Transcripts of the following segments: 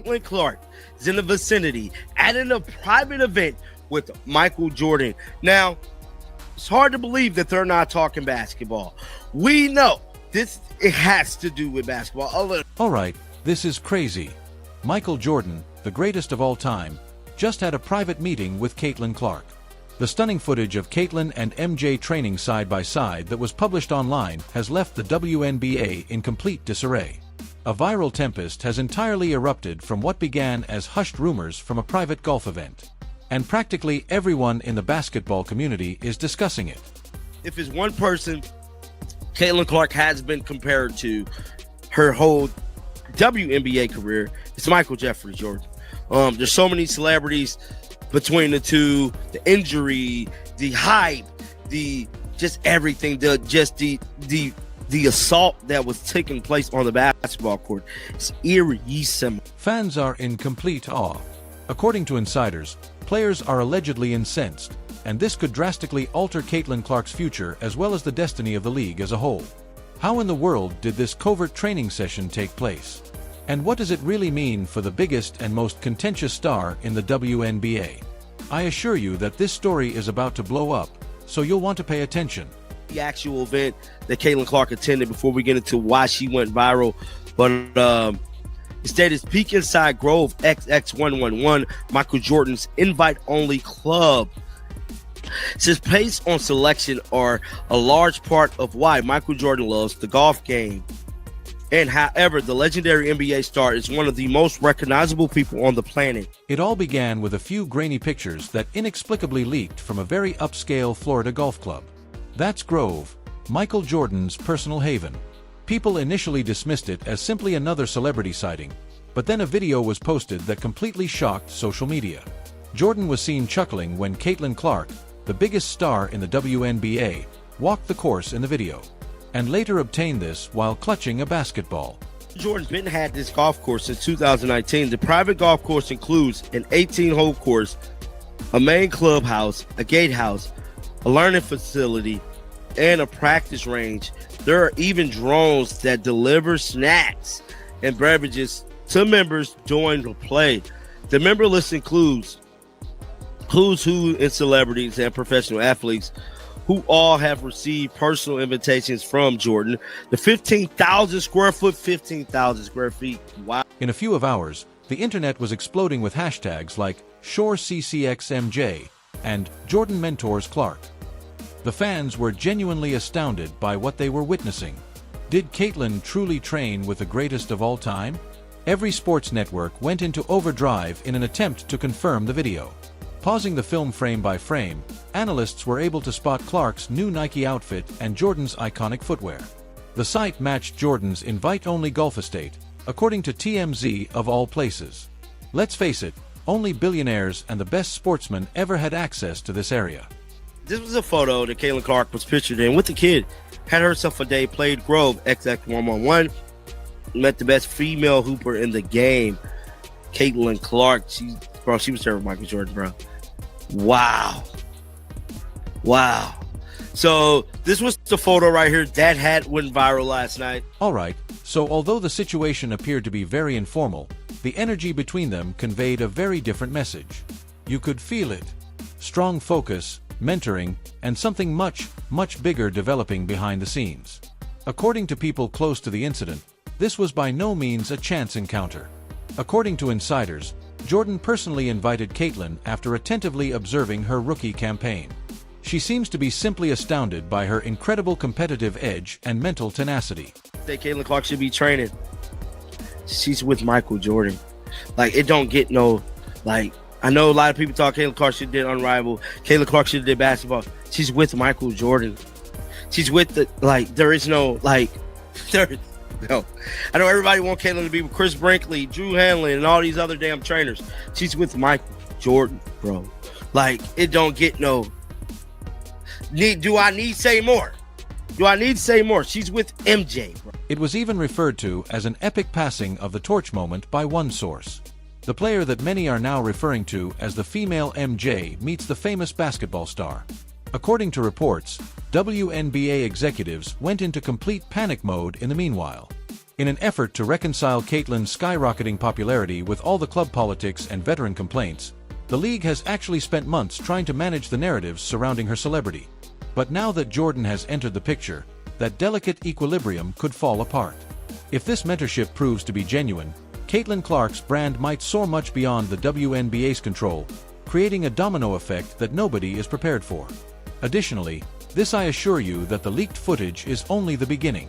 Caitlin Clark is in the vicinity at a private event with Michael Jordan. Now, it's hard to believe that they're not talking basketball. We know it has to do with basketball. All right, this is crazy. Michael Jordan, the greatest of all time, just had a private meeting with Caitlin Clark. The stunning footage of Caitlin and MJ training side by side that was published online has left the WNBA in complete disarray. A viral tempest has entirely erupted from what began as hushed rumors from a private golf event. And practically everyone in the basketball community is discussing it. If it's one person Caitlin Clark has been compared to her whole WNBA career, it's Michael Jeffrey Jordan. There's so many celebrities between the two, the injury, the hype, just everything, the assault that was taking place on the basketball court. It's eerie. Fans are in complete awe. According to insiders, players are allegedly incensed, and this could drastically alter Caitlin Clark's future as well as the destiny of the league as a whole. How in the world did this covert training session take place? And what does it really mean for the biggest and most contentious star in the WNBA? I assure you that this story is about to blow up, so you'll want to pay attention. The actual event that Caitlin Clark attended before we get into why she went viral, but it stated Peak Inside Grove XX111, Michael Jordan's invite-only club. Says pace on selection are a large part of why Michael Jordan loves the golf game. And however, the legendary NBA star is one of the most recognizable people on the planet. It all began with a few grainy pictures that inexplicably leaked from a very upscale Florida golf club. That's Grove, Michael Jordan's personal haven. People initially dismissed it as simply another celebrity sighting, but then a video was posted that completely shocked social media. Jordan was seen chuckling when Caitlin Clark, the biggest star in the WNBA, walked the course in the video, and later obtained this while clutching a basketball. Jordan's been had this golf course since 2019. The private golf course includes an 18-hole course, a main clubhouse, a gatehouse, a learning facility, and a practice range. There are even drones that deliver snacks and beverages to members during the play. The member list includes who's who in celebrities and professional athletes who all have received personal invitations from Jordan. The 15,000 square feet. Wow. In a few hours, the internet was exploding with hashtags like ShoreCCXMJ and Jordan Mentors Clark. The fans were genuinely astounded by what they were witnessing. Did Caitlin truly train with the greatest of all time? Every sports network went into overdrive in an attempt to confirm the video. Pausing the film frame by frame, analysts were able to spot Clark's new Nike outfit and Jordan's iconic footwear. The site matched Jordan's invite-only golf estate, according to TMZ of all places. Let's face it, only billionaires and the best sportsmen ever had access to this area. This was a photo that Caitlin Clark was pictured in with the kid. Had herself a day, played Grove XX111, met the best female hooper in the game, Caitlin Clark. She was serving Michael Jordan, bro. Wow. So this was the photo right here that went viral last night. All right, so although the situation appeared to be very informal, the energy between them conveyed a very different message. You could feel it. Strong focus, mentoring, and something much, much bigger developing behind the scenes. According to people close to the incident, this was by no means a chance encounter. According to insiders, Jordan personally invited Caitlin after attentively observing her rookie campaign. She seems to be simply astounded by her incredible competitive edge and mental tenacity. Caitlin Clark should be training. She's with Michael Jordan. Like, it don't get no, like, I know a lot of people thought Caitlin Clark should have did Unrivaled. Caitlin Clark should have did basketball. She's with Michael Jordan. She's with there is no, no. I know everybody wants Caitlin to be with Chris Brinkley, Drew Hanlon, and all these other damn trainers. She's with Michael Jordan, bro. Like, it don't get no. Do I need to say more? She's with MJ, bro. It was even referred to as an epic passing of the torch moment by one source. The player that many are now referring to as the female MJ meets the famous basketball star. According to reports, WNBA executives went into complete panic mode in the meanwhile. In an effort to reconcile Caitlyn's skyrocketing popularity with all the club politics and veteran complaints, the league has actually spent months trying to manage the narratives surrounding her celebrity. But now that Jordan has entered the picture, that delicate equilibrium could fall apart. If this mentorship proves to be genuine, Caitlin Clark's brand might soar much beyond the WNBA's control, creating a domino effect that nobody is prepared for. Additionally, this I assure you that the leaked footage is only the beginning,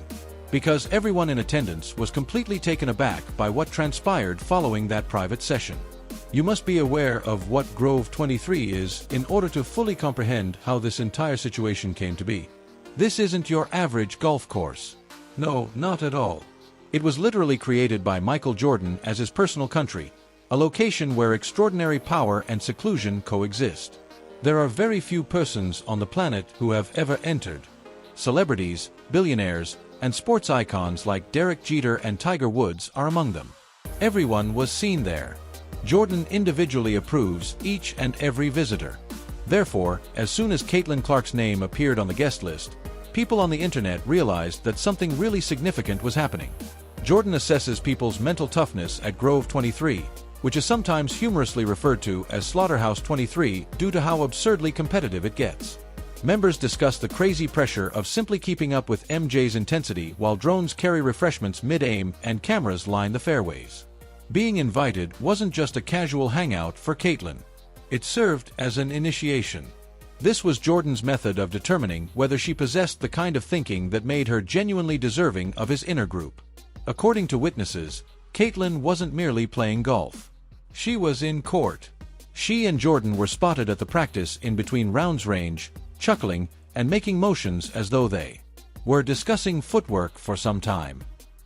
because everyone in attendance was completely taken aback by what transpired following that private session. You must be aware of what Grove 23 is in order to fully comprehend how this entire situation came to be. This isn't your average golf course. No, not at all. It was literally created by Michael Jordan as his personal country, a location where extraordinary power and seclusion coexist. There are very few persons on the planet who have ever entered. Celebrities, billionaires, and sports icons like Derek Jeter and Tiger Woods are among them. Everyone was seen there. Jordan individually approves each and every visitor. Therefore, as soon as Caitlin Clark's name appeared on the guest list, people on the internet realized that something really significant was happening. Jordan assesses people's mental toughness at Grove 23, which is sometimes humorously referred to as Slaughterhouse 23 due to how absurdly competitive it gets. Members discuss the crazy pressure of simply keeping up with MJ's intensity while drones carry refreshments mid-aim and cameras line the fairways. Being invited wasn't just a casual hangout for Caitlin. It served as an initiation. This was Jordan's method of determining whether she possessed the kind of thinking that made her genuinely deserving of his inner group. According to witnesses, Caitlin wasn't merely playing golf. She was in court. She and Jordan were spotted at the practice in between rounds range, chuckling and making motions as though they were discussing footwork for some time,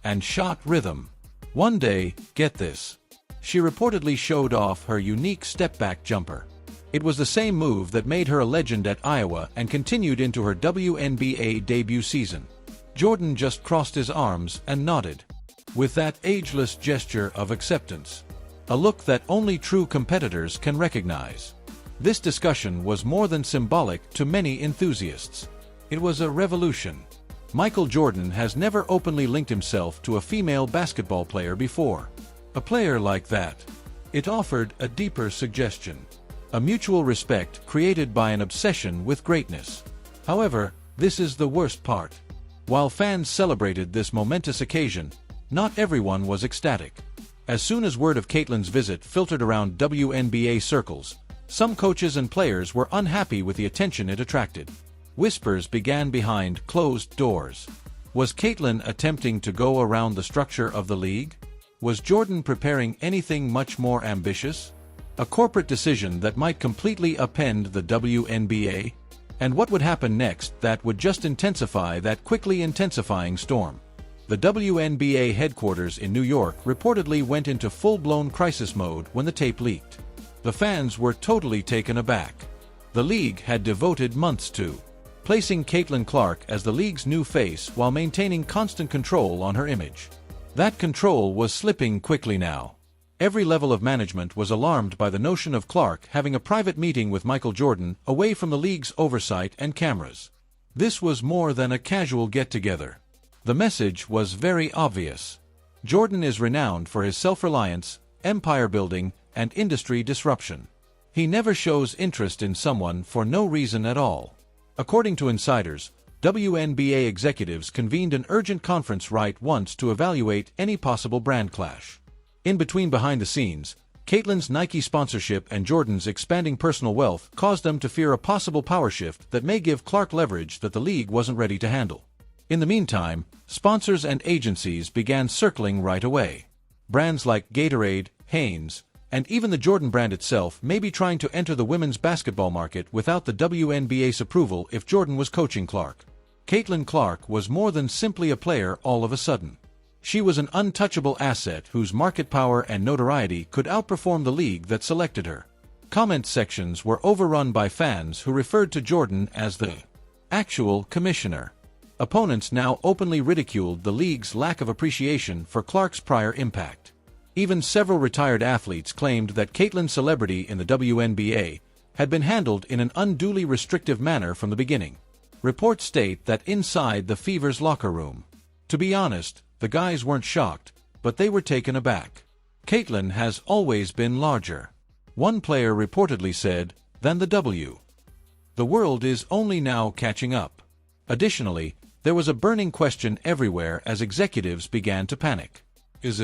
and shot rhythm. One day, get this, she reportedly showed off her unique step-back jumper. It was the same move that made her a legend at Iowa and continued into her WNBA debut season. Jordan just crossed his arms and nodded, with that ageless gesture of acceptance, a look that only true competitors can recognize. This discussion was more than symbolic to many enthusiasts. It was a revolution. Michael Jordan has never openly linked himself to a female basketball player before. A player like that. It offered a deeper suggestion. A mutual respect created by an obsession with greatness. However, this is the worst part. While fans celebrated this momentous occasion, not everyone was ecstatic. As soon as word of Caitlin's visit filtered around WNBA circles, some coaches and players were unhappy with the attention it attracted. Whispers began behind closed doors. Was Caitlin attempting to go around the structure of the league? Was Jordan preparing anything much more ambitious? A corporate decision that might completely upend the WNBA? And what would happen next that would just intensify that quickly intensifying storm? The WNBA headquarters in New York reportedly went into full-blown crisis mode when the tape leaked. The fans were totally taken aback. The league had devoted months to placing Caitlin Clark as the league's new face while maintaining constant control on her image. That control was slipping quickly now. Every level of management was alarmed by the notion of Clark having a private meeting with Michael Jordan away from the league's oversight and cameras. This was more than a casual get-together. The message was very obvious. Jordan is renowned for his self-reliance, empire-building, and industry disruption. He never shows interest in someone for no reason at all. According to insiders, WNBA executives convened an urgent conference right once to evaluate any possible brand clash. In between behind the scenes, Caitlin's Nike sponsorship and Jordan's expanding personal wealth caused them to fear a possible power shift that may give Clark leverage that the league wasn't ready to handle. In the meantime, sponsors and agencies began circling right away. Brands like Gatorade, Hanes, and even the Jordan brand itself may be trying to enter the women's basketball market without the WNBA's approval if Jordan was coaching Clark. Caitlin Clark was more than simply a player all of a sudden. She was an untouchable asset whose market power and notoriety could outperform the league that selected her. Comment sections were overrun by fans who referred to Jordan as the actual commissioner. Opponents now openly ridiculed the league's lack of appreciation for Clark's prior impact. Even several retired athletes claimed that Caitlin's celebrity in the WNBA had been handled in an unduly restrictive manner from the beginning. Reports state that inside the Fever's locker room, to be honest, The guys weren't shocked, but they were taken aback. Caitlyn has always been larger, one player reportedly said, than the W. The world is only now catching up. Additionally, there was a burning question everywhere as executives began to panic. Is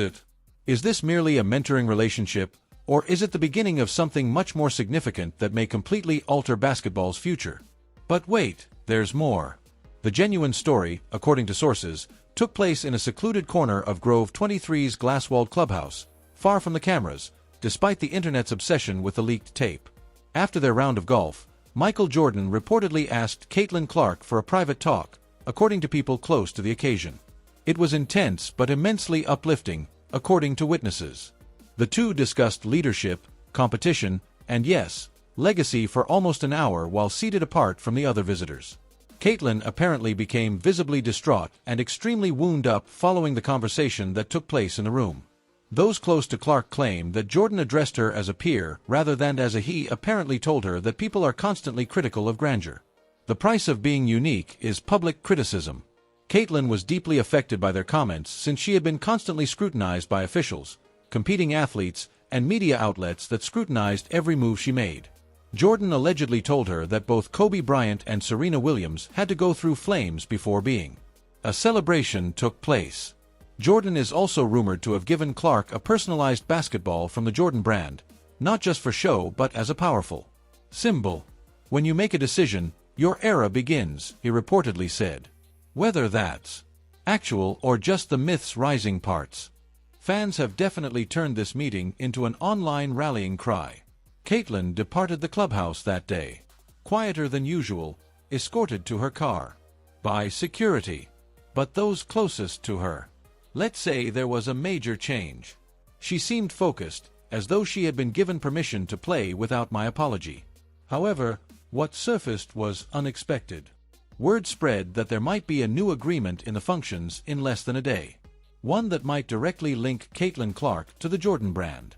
this merely a mentoring relationship, or is it the beginning of something much more significant that may completely alter basketball's future? But wait, there's more. The genuine story, according to sources, took place in a secluded corner of Grove 23's glass-walled clubhouse, far from the cameras, despite the internet's obsession with the leaked tape. After their round of golf, Michael Jordan reportedly asked Caitlin Clark for a private talk, according to people close to the occasion. It was intense but immensely uplifting, according to witnesses. The two discussed leadership, competition, and yes, legacy for almost an hour while seated apart from the other visitors. Caitlyn apparently became visibly distraught and extremely wound up following the conversation that took place in the room. Those close to Clark claim that Jordan addressed her as a peer rather than as a he, apparently told her that people are constantly critical of grandeur. The price of being unique is public criticism. Caitlyn was deeply affected by their comments since she had been constantly scrutinized by officials, competing athletes, and media outlets that scrutinized every move she made. Jordan allegedly told her that both Kobe Bryant and Serena Williams had to go through flames before being. A celebration took place. Jordan is also rumored to have given Clark a personalized basketball from the Jordan brand, not just for show but as a powerful symbol. When you make a decision, your era begins, he reportedly said. Whether that's actual or just the myth's rising parts, fans have definitely turned this meeting into an online rallying cry. Caitlyn departed the clubhouse that day, quieter than usual, escorted to her car by security. But those closest to her, let's say there was a major change. She seemed focused, as though she had been given permission to play without my apology. However, what surfaced was unexpected. Word spread that there might be a new agreement in the functions in less than a day. One that might directly link Caitlin Clark to the Jordan brand.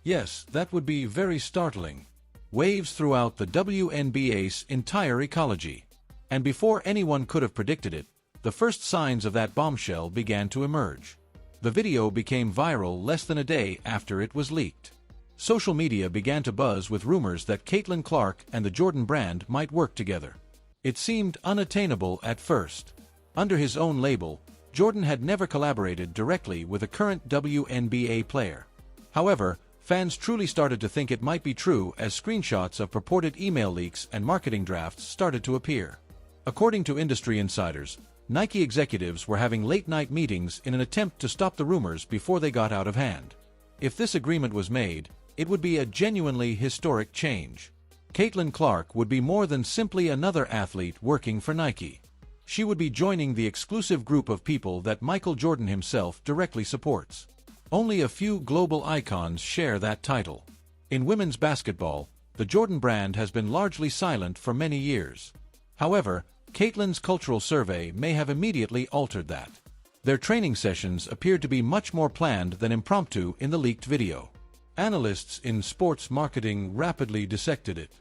Yes, that would be very startling. Waves throughout the WNBA's entire ecology. And before anyone could have predicted it, the first signs of that bombshell began to emerge. The video became viral less than a day after it was leaked. Social media began to buzz with rumors that Caitlin Clark and the Jordan brand might work together. It seemed unattainable at first. Under his own label, Jordan had never collaborated directly with a current WNBA player. However, fans truly started to think it might be true as screenshots of purported email leaks and marketing drafts started to appear. According to industry insiders, Nike executives were having late-night meetings in an attempt to stop the rumors before they got out of hand. If this agreement was made, it would be a genuinely historic change. Caitlin Clark would be more than simply another athlete working for Nike. She would be joining the exclusive group of people that Michael Jordan himself directly supports. Only a few global icons share that title. In women's basketball, the Jordan brand has been largely silent for many years. However, Caitlin's cultural survey may have immediately altered that. Their training sessions appeared to be much more planned than impromptu in the leaked video. Analysts in sports marketing rapidly dissected it.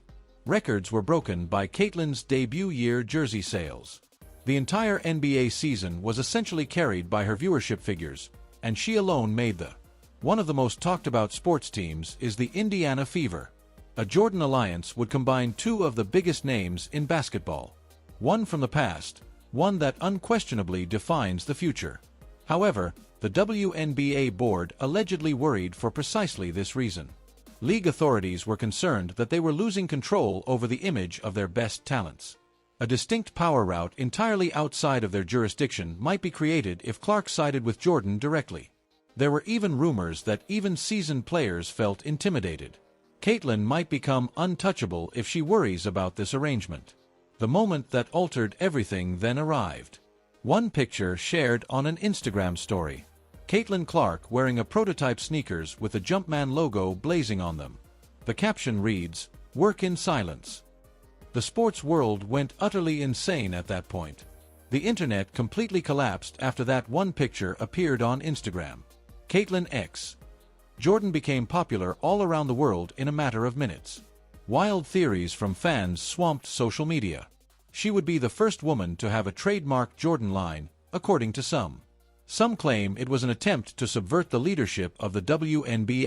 Records were broken by Caitlin's debut year jersey sales. The entire NBA season was essentially carried by her viewership figures, and she alone made the. One of the most talked about sports teams is the Indiana Fever. A Jordan alliance would combine two of the biggest names in basketball. One from the past, one that unquestionably defines the future. However, the WNBA board allegedly worried for precisely this reason. League authorities were concerned that they were losing control over the image of their best talents. A distinct power route entirely outside of their jurisdiction might be created if Clark sided with Jordan directly. There were even rumors that even seasoned players felt intimidated. Caitlin might become untouchable if she worries about this arrangement. The moment that altered everything then arrived. One picture shared on an Instagram story. Caitlin Clark wearing a prototype sneakers with the Jumpman logo blazing on them. The caption reads, "Work in silence." The sports world went utterly insane at that point. The internet completely collapsed after that one picture appeared on Instagram. Caitlin X. Jordan became popular all around the world in a matter of minutes. Wild theories from fans swamped social media. She would be the first woman to have a trademark Jordan line, according to some. Some claim it was an attempt to subvert the leadership of the WNBA.